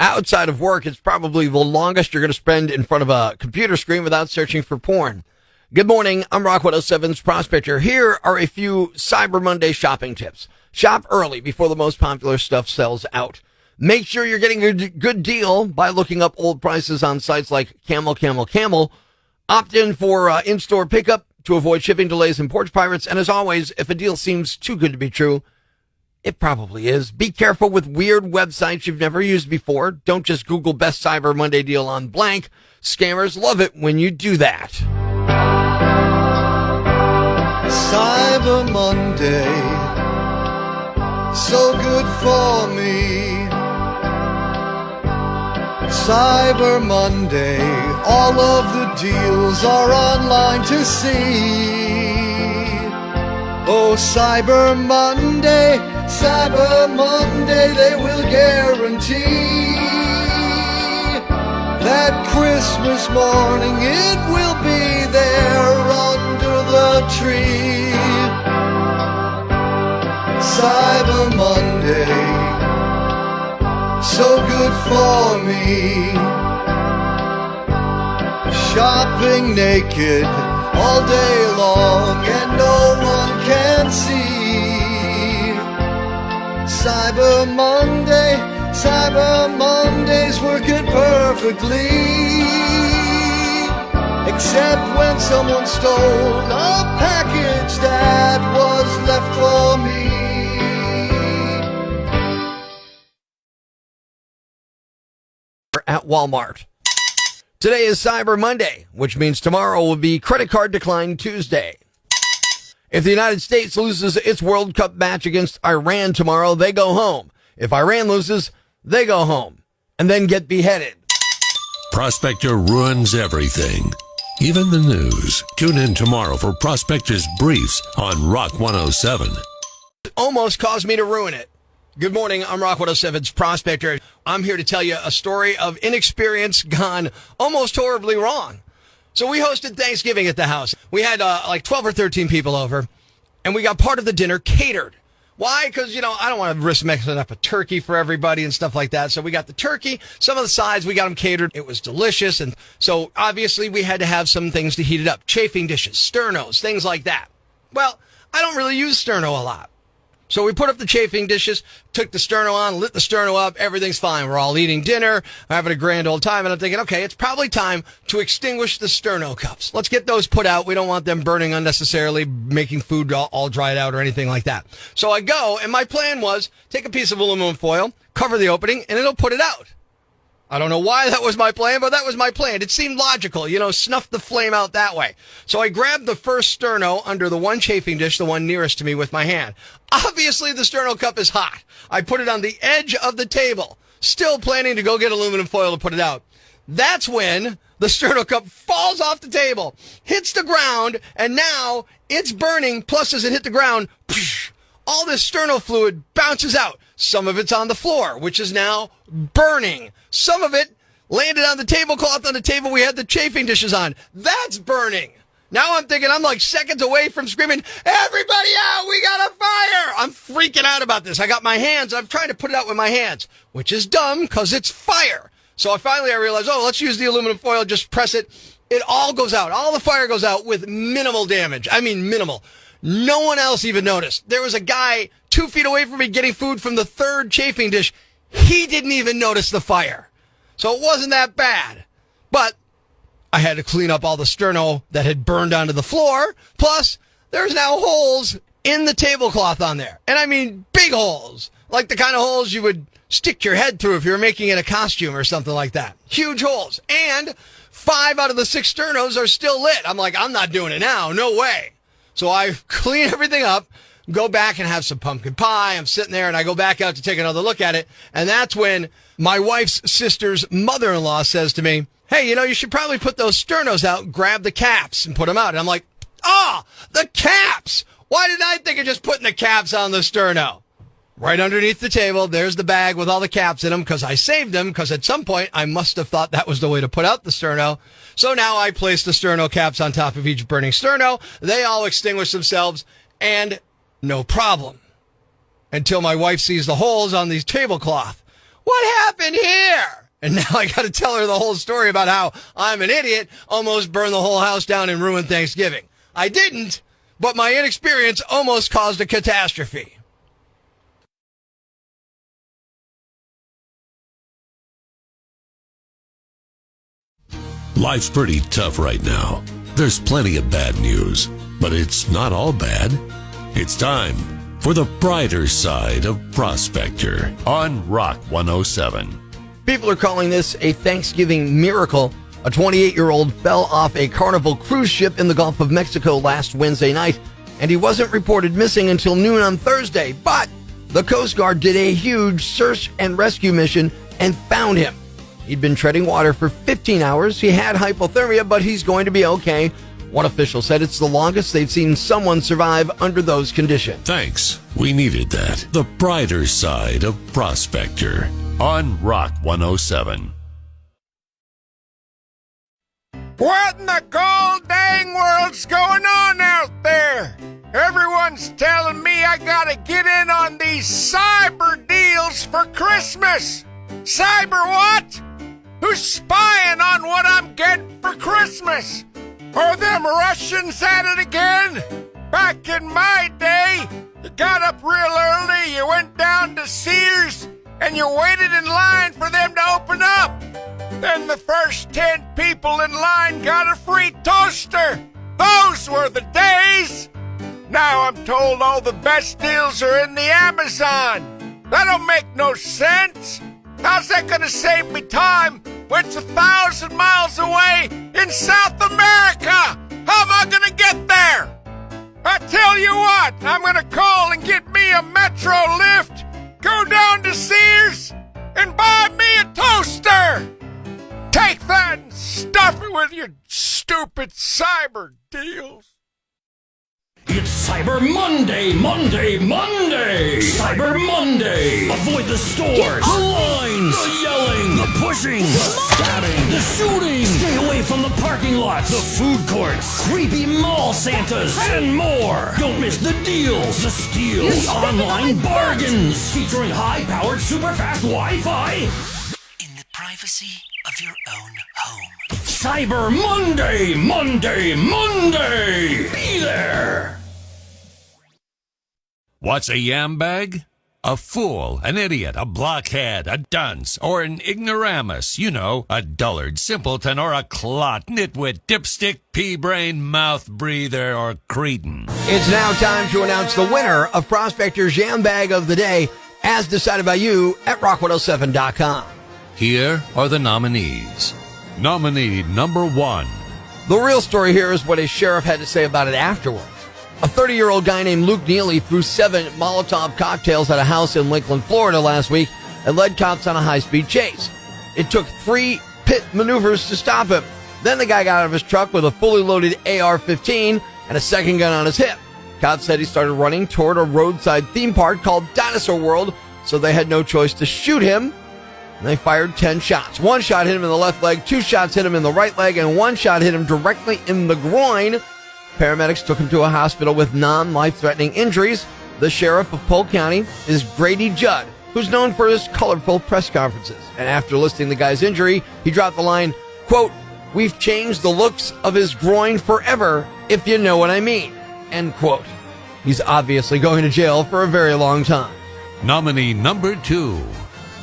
outside of work, it's probably the longest you're going to spend in front of a computer screen without searching for porn. Good morning. I'm Rock 107's Prospector. Here are a few Cyber Monday shopping tips. Shop early before the most popular stuff sells out. Make sure you're getting a good deal by looking up old prices on sites like Camel. Opt in for in-store pickup to avoid shipping delays and porch pirates. And as always, if a deal seems too good to be true, it probably is. Be careful with weird websites you've never used before. Don't just Google best Cyber Monday deal on blank. Scammers love it when you do that. Cyber Monday, so good for me. Cyber Monday, all of the deals are online to see. Oh, Cyber Monday, they will guarantee that Christmas morning it will be there under the tree. Cyber Monday, so good for me. Shopping naked all day long and no one can see. Cyber Mondays work it perfectly, except when someone stole a package that was left for me. At Walmart. Today is Cyber Monday, which means tomorrow will be Credit Card Decline Tuesday. If the United States loses its World Cup match against Iran tomorrow, they go home. If Iran loses, they go home and then get beheaded. Prospector ruins everything, even the news. Tune in tomorrow for Prospector's Briefs on Rock 107. It almost caused me to ruin it. Good morning. I'm Rock 107's Prospector. I'm here to tell you a story of inexperience gone almost horribly wrong. So we hosted Thanksgiving at the house. We had like 12 or 13 people over, and we got part of the dinner catered. Why? Because, I don't want to risk mixing up a turkey for everybody and stuff like that. So we got the turkey. Some of the sides, we got them catered. It was delicious. And so obviously we had to have some things to heat it up. Chafing dishes, sternos, things like that. Well, I don't really use sterno a lot. So we put up the chafing dishes, took the sterno on, lit the sterno up, everything's fine. We're all eating dinner, having a grand old time, and I'm thinking, okay, it's probably time to extinguish the sterno cups. Let's get those put out. We don't want them burning unnecessarily, making food all dried out or anything like that. So I go, and my plan was take a piece of aluminum foil, cover the opening, and it'll put it out. I don't know why that was my plan, but that was my plan. It seemed logical, snuff the flame out that way. So I grabbed the first sterno under the one chafing dish, the one nearest to me, with my hand. Obviously, the sterno cup is hot. I put it on the edge of the table, still planning to go get aluminum foil to put it out. That's when the sterno cup falls off the table, hits the ground, and now it's burning. Plus, as it hit the ground, all this sterno fluid bounces out. Some of it's on the floor, which is now burning. Some of it landed on the tablecloth on the table we had the chafing dishes on. That's burning. Now I'm thinking I'm like seconds away from screaming, everybody out, we got a fire. I'm freaking out about this. I got my hands. I'm trying to put it out with my hands, which is dumb because it's fire. So I realized, let's use the aluminum foil, just press it. It all goes out. All the fire goes out with minimal damage. I mean, minimal. No one else even noticed. There was a guy 2 feet away from me getting food from the third chafing dish. He didn't even notice the fire. So it wasn't that bad. But I had to clean up all the sterno that had burned onto the floor. Plus, there's now holes in the tablecloth on there. And I mean big holes. Like the kind of holes you would stick your head through if you were making it a costume or something like that. Huge holes. And 5 out of the 6 sternos are still lit. I'm like, I'm not doing it now. No way. So I clean everything up, go back and have some pumpkin pie. I'm sitting there and I go back out to take another look at it. And that's when my wife's sister's mother-in-law says to me, hey, you should probably put those sternos out, grab the caps and put them out. And I'm like, the caps. Why did I think of just putting the caps on the sterno? Right underneath the table, there's the bag with all the caps in them because I saved them because at some point I must have thought that was the way to put out the sterno. So now I place the sterno caps on top of each burning sterno. They all extinguish themselves and no problem. Until my wife sees the holes on the tablecloth. What happened here? And now I got to tell her the whole story about how I'm an idiot, almost burned the whole house down and ruined Thanksgiving. I didn't, but my inexperience almost caused a catastrophe. Life's pretty tough right now. There's plenty of bad news, but it's not all bad. It's time for the brighter side of Prospector on Rock 107. People are calling this a Thanksgiving miracle. A 28-year-old fell off a Carnival cruise ship in the Gulf of Mexico last Wednesday night, and he wasn't reported missing until noon on Thursday. But the Coast Guard did a huge search and rescue mission and found him. He'd been treading water for 15 hours. He had hypothermia, but he's going to be okay. One official said it's the longest they've seen someone survive under those conditions. Thanks. We needed that. The brighter side of Prospector on Rock 107. What in the gold dang world's going on out there? Everyone's telling me I gotta get in on these cyber deals for Christmas. Cyber what? Who's spying on what I'm getting for Christmas? Are them Russians at it again? Back in my day, you got up real early, you went down to Sears, and you waited in line for them to open up. Then the first 10 people in line got a free toaster. Those were the days. Now I'm told all the best deals are in the Amazon. That don't make no sense. How's that gonna save me time when it's 1,000 miles away in South America? How am I gonna get there? I tell you what, I'm gonna call and get me a Metro lift, go down to Sears, and buy me a toaster. Take that and stuff it with your stupid cyber deals. It's Cyber Monday, Monday, Monday! Cyber Monday! Avoid the stores, the lines, the yelling, the pushing, the stabbing, the shooting! Stay away from the parking lots, the food courts, creepy mall Santas, and more! Don't miss the deals, the steals, the online bargains, featuring high-powered, super-fast Wi-Fi in the privacy of your own home. Cyber Monday, Monday, Monday! Be there! What's a yambag? A fool, an idiot, a blockhead, a dunce, or an ignoramus. You know, a dullard, simpleton, or a clot, nitwit, dipstick, pea-brain, mouth breather, or cretin. It's now time to announce the winner of Prospector's Yambag of the Day, as decided by you at rock107.com. Here are the nominees. Nominee number 1. The real story here is what a sheriff had to say about it afterwards. A 30-year-old guy named Luke Neely threw 7 Molotov cocktails at a house in Lakeland, Florida last week and led cops on a high-speed chase. It took 3 pit maneuvers to stop him. Then the guy got out of his truck with a fully loaded AR-15 and a second gun on his hip. Cops said he started running toward a roadside theme park called Dinosaur World, so they had no choice to shoot him. And they fired 10 shots. 1 shot hit him in the left leg, 2 shots hit him in the right leg, and 1 shot hit him directly in the groin. Paramedics took him to a hospital with non-life-threatening injuries. The sheriff of Polk County is Grady Judd, who's known for his colorful press conferences. And after listing the guy's injury, he dropped the line, quote, "We've changed the looks of his groin forever, if you know what I mean," end quote. He's obviously going to jail for a very long time. Nominee number 2.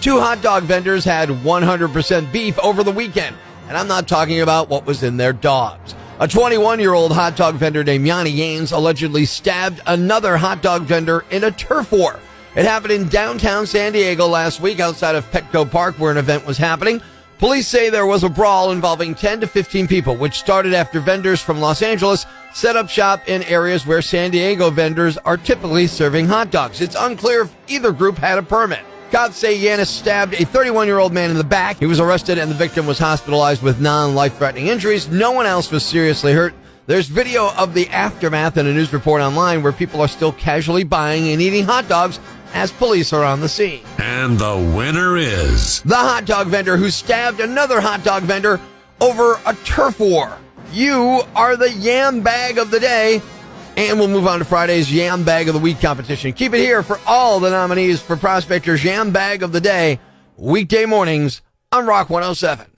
2 hot dog vendors had 100% beef over the weekend, and I'm not talking about what was in their dogs. A 21-year-old hot dog vendor named Yanni Yanes allegedly stabbed another hot dog vendor in a turf war. It happened in downtown San Diego last week outside of Petco Park where an event was happening. Police say there was a brawl involving 10 to 15 people, which started after vendors from Los Angeles set up shop in areas where San Diego vendors are typically serving hot dogs. It's unclear if either group had a permit. Cops say Yanis stabbed a 31-year-old man in the back. He was arrested and the victim was hospitalized with non-life-threatening injuries. No one else was seriously hurt. There's video of the aftermath in a news report online where people are still casually buying and eating hot dogs as police are on the scene. And the winner is the hot dog vendor who stabbed another hot dog vendor over a turf war. You are the Yambag of the Day. And we'll move on to Friday's Yam Bag of the Week competition. Keep it here for all the nominees for Prospector's Yam Bag of the Day. weekday mornings on Rock 107.